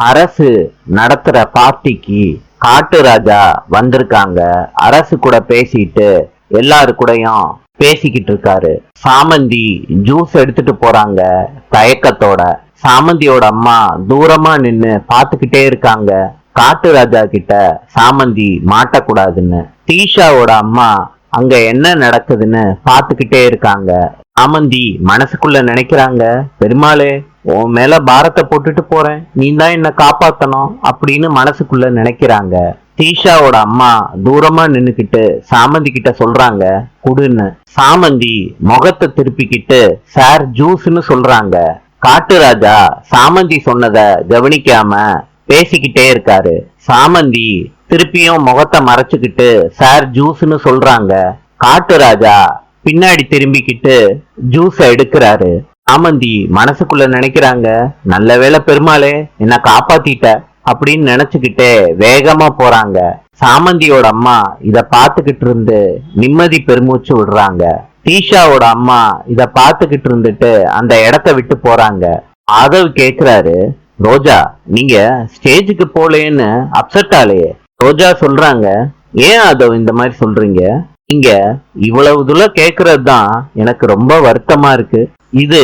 அரசு நடத்துற பார்ட்டிக்கு காட்டு ராஜா வந்திருக்காங்க. அரசு கூட பேசிட்டு எல்லாரு கூடயும் பேசிக்கிட்டு இருக்காரு. சாமந்தி ஜூஸ் எடுத்துட்டு போறாங்க தயக்கத்தோட. சாமந்தியோட அம்மா தூரமா நின்னு பாத்துக்கிட்டே இருக்காங்க. காட்டு ராஜா கிட்ட சாமந்தி மாட்டக்கூடாதுன்னு. தீஷாவோட அம்மா அங்க என்ன நடக்குதுன்னு பாத்துக்கிட்டே இருக்காங்க. சாமந்தி மனசுக்குள்ள நினைக்கிறாங்க, பெருமாளே உன் மேல பாரத்தை போட்டுட்டு போறேன், நீ தான் என்ன காப்பாத்தணும் அப்படின்னு மனசுக்குள்ள நினைக்கிறாங்க. தீஷாவோட அம்மா தூரமா நின்னுக்கிட்டு சாமந்தி கிட்ட சொல்றாங்க குடுன்னு. சாமந்தி முகத்தை திருப்பிக்கிட்டு சார் ஜூஸ்ன்னு சொல்றாங்க. காட்டு ராஜா சாமந்தி சொன்னத கவனிக்காம பேசிக்கிட்டே இருக்காரு. சாமந்தி திருப்பியும் முகத்தை மறைச்சுக்கிட்டு சார் ஜூஸ்ன்னு சொல்றாங்க. காட்டு ராஜா பின்னாடி திரும்பிக்கிட்டு ஜூஸ எடுக்கிறாரு. சாமந்தி மனசுக்குள்ள நினைக்கிறாங்க, நல்ல வேளை பெருமாளே என்ன காப்பாத்திட்ட அப்படின்னு நினைச்சுக்கிட்டே வேகமா போறாங்க. சாமந்தியோட அம்மா இத பாத்துக்கிட்டு இருந்து நிம்மதி பெருமூச்சு விடுறாங்க. தீஷாவோட அம்மா இத பாத்துக்கிட்டு இருந்துட்டு அந்த இடத்த விட்டு போறாங்க. ஆதவ் கேக்குறாரு, ரோஜா நீங்க ஸ்டேஜுக்கு போலேன்னு அப்செட் ஆலையே. ரோஜா சொல்றாங்க, ஏன் ஆதவ் இந்த மாதிரி சொல்றீங்க? இங்க இவ்வளவு தூரம் கேக்குறது தான் எனக்கு ரொம்ப வருத்தமா இருக்கு. இது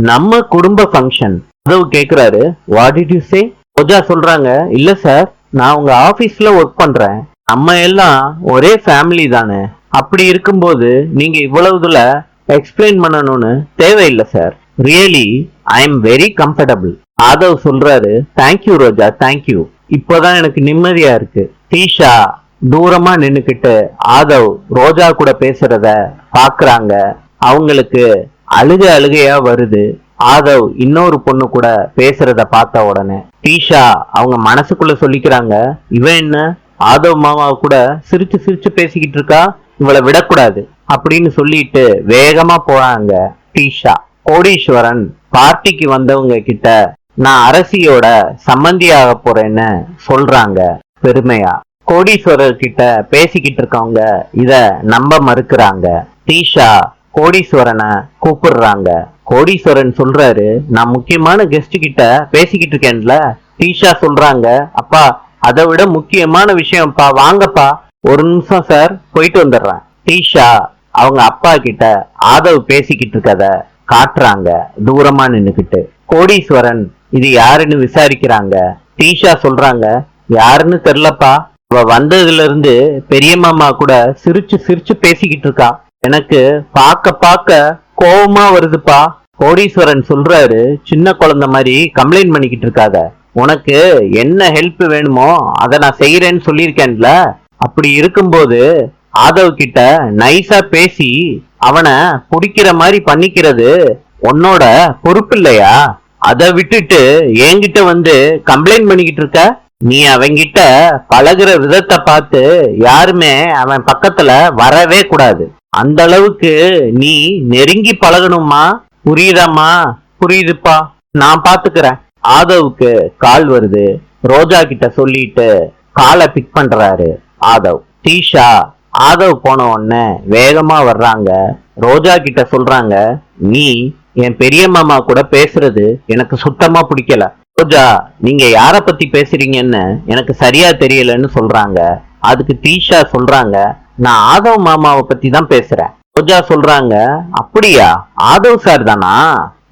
நம்ம குடும்ப ஃபங்க்ஷன். ஆதவ் கேக்குறாரு, வாட் டிட் யூ சே? ரோஜா சொல்றாங்க, இல்ல சார், நான் உங்க ஆபீஸ்ல ஒர்க் பண்றேன், நம்ம எல்லாம் ஒரே ஃபேமிலி தானே, அப்படி இருக்கும்போது நீங்க இவ்வளவு தூரம் எக்ஸ்பிளைன் பண்ணணும்னு தேவையில்லை sir. Really I am very comfortable. Aadhav சொல்றாரு, தேங்க்யூ ரோஜா, தேங்க்யூ, இப்போதான் எனக்கு நிம்மதியா இருக்கு. தீஷா தூரமா நின்னுக்கிட்டு ஆதவ் ரோஜா கூட பேசுறத பாக்குறாங்க. அவங்களுக்கு அழுகையா வருது. ஆதவ் இன்னொரு பொண்ணு கூட பேசுறத பார்த்த உடனே தீஷா அவங்க மனசுக்குள்ள சொல்லிக்கிறாங்க, இவன் என்ன ஆதவ் மாமாவை கூட சிரிச்சு சிரிச்சு பேசிக்கிட்டு இருக்கா, இவளை விடக்கூடாது அப்படின்னு சொல்லிட்டு வேகமா போறாங்க. தீஷா கோடீஸ்வரன் பார்ட்டிக்கு வந்தவங்க கிட்ட நான் அரசியோட சம்பந்தியாக போறேன்னு சொல்றாங்க பெருமையா. கோடீஸ்வரர் கிட்ட பேசிக்கிட்டு இருக்கவங்க இத நம்ப மறுக்கிறாங்க. தீஷா கோடீஸ்வரனை கூப்பிடுறாங்க. கோடீஸ்வரன் சொல்றாரு, நான் முக்கியமான கெஸ்ட் கிட்ட பேசிக்கிட்டு இருக்கேன்ல. தீஷா சொல்றாங்க, அப்பா அதை விட முக்கியமான விஷயம்ப்பா, வாங்கப்பா. ஒரு நிமிஷம் சார், போயிட்டு வந்துடுறேன். தீஷா அவங்க அப்பா கிட்ட ஆதவ் பேசிக்கிட்டு இருக்கத காட்டுறாங்க தூரமா நின்னுக்கிட்டு. கோடீஸ்வரன் இது யாருன்னு விசாரிக்கிறாங்க. தீஷா சொல்றாங்க, யாருன்னு தெரியலப்பா, அவ வந்ததுல இருந்து பெரிய மாமா கூட சிரிச்சு சிரிச்சு பேசிக்கிட்டு இருக்கா, எனக்கு பார்க்க கோபமா வருதுப்பா. கோடீஸ்வரன் சொல்றாரு, சின்ன குழந்தை மாதிரி கம்ப்ளைண்ட் பண்ணிக்கிட்டு இருக்காத, உனக்கு என்ன ஹெல்ப் வேணுமோ அதை நான் செய்யறேன்னு சொல்லியிருக்கேன்ல. அப்படி இருக்கும்போது ஆதவ் கிட்ட நைஸா பேசி அவனை பிடிக்கிற மாதிரி பண்ணிக்கிறது உன்னோட பொறுப்பு இல்லையா? அதை விட்டுட்டு என்கிட்ட வந்து கம்ப்ளைண்ட் பண்ணிக்கிட்டு இருக்க. நீ அவங்கிட்ட பழகுற விதத்தை பார்த்து யாருமே அவன் பக்கத்துல வரவே கூடாது. அந்த அளவுக்கு நீ நெருங்கி பழகணுமா, புரியுதாமா? புரியுதுப்பா, நான் பாத்துக்கிறேன். ஆதவுக்கு கால் வருது. ரோஜா கிட்ட சொல்லிட்டு காலை பிக் பண்றாரு ஆதவ். தீஷா ஆதவ் போன உடனே வேகமா வர்றாங்க. ரோஜா கிட்ட சொல்றாங்க, நீ என் பெரிய மாமா கூட பேசுறது எனக்கு சுத்தமா பிடிக்கல. ரோஜா நீங்க யார பத்தி பேசுறீங்கன்னு எனக்கு சரியா தெரியலன்னு சொல்றாங்க. அதுக்கு தீஷா சொல்றாங்க, நான் ஆதவ் மாமாவை பத்தி தான் பேசுறேன். ரோஜா சொல்றாங்க, அப்படியா, ஆதவ் சார் தானா?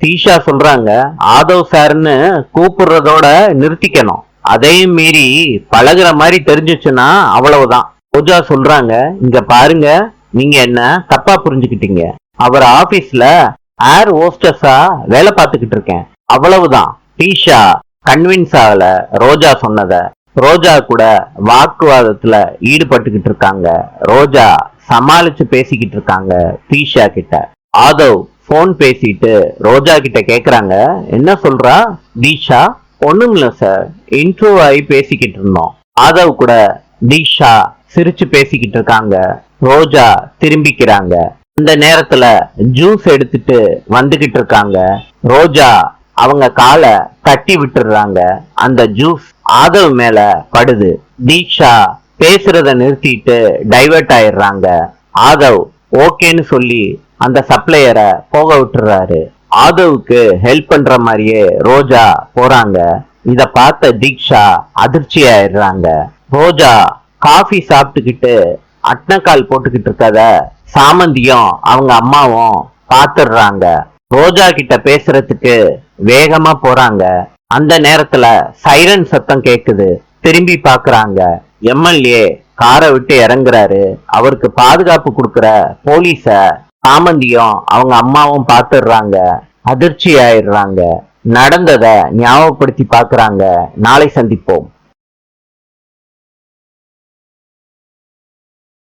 தீஷா சொல்றாங்க, ஆதவ் சார்னு கூப்பிடுறதோட நிறுத்திக்கணும், அதையும் மீறி பழகுற மாதிரி தெரிஞ்சிச்சுன்னா அவ்வளவுதான். ரோஜா சொல்றாங்க, இங்க பாருங்க, நீங்க என்ன தப்பா புரிஞ்சுக்கிட்டீங்க. அவர் ஆபீஸ்ல ஏர் ஹோஸ்டஸா வேலை பார்த்துக்கிட்டு இருக்கேன், அவ்வளவுதான். தீஷா கன்வின்ஸ் ஆகல ரோஜா சொன்னத. ரோஜா கூட வாக்குவாதத்துல ஈடுபட்டுக்கிட்டு இருக்காங்க. ரோஜா சமாளிச்சு பேசிக்கிட்டு இருக்காங்க தீஷா கிட்ட. ஆதவ் போன் பேசிட்டு ரோஜா கிட்ட கேக்குறாங்க, என்ன சொல்றா தீஷா? ஒண்ணும் இல்ல சார், இன்ட்ரோ ஆகி பேசிக்கிட்டு இருந்தோம். ஆதவ் கூட தீஷா சிரிச்சு பேசிக்கிட்டு இருக்காங்க. ரோஜா திரும்பிக்கிறாங்க. இந்த நேரத்துல ஜூஸ் எடுத்துட்டு வந்துகிட்டு இருக்காங்க. ரோஜா அவங்க காலை தட்டி விட்டுறாங்க. அந்த ஜூஸ் ஆதவ் மேல படுது. தீஷா பேசுறத நிறுத்திட்டு டைவர்ட் ஆயிடுறாங்க. ஆதவ் ஓகேன்னு சொல்லி அந்த சப்ளையரை போக விட்டுறாரு. ஆதவுக்கு ஹெல்ப் பண்ற மாதிரியே ரோஜா போறாங்க. இத பார்த்த தீக்ஷா அதிர்ச்சி ஆயிடுறாங்க. ரோஜா காஃபி சாப்பிட்டுக்கிட்டு அட்னக்கால் போட்டுக்கிட்டு இருக்கத சாமந்தியும் அவங்க அம்மாவும் பாத்துடுறாங்க. ரோஜா கிட்ட பேசுறதுக்கு வேகமா போறாங்க. அந்த நேரத்துல சைரன் சத்தம் கேக்குது. திரும்பி பாக்குறாங்க. எம்எல்ஏ காரை விட்டு இறங்குறாரு. அவருக்கு பாதுகாப்பு கொடுக்கிற போலீஸ சாமந்தியும் அவங்க அம்மாவும் பாத்துடுறாங்க. அதிர்ச்சி ஆயிடுறாங்க. நடந்தத ஞாபகப்படுத்தி பாக்குறாங்க. நாளை சந்திப்போம்.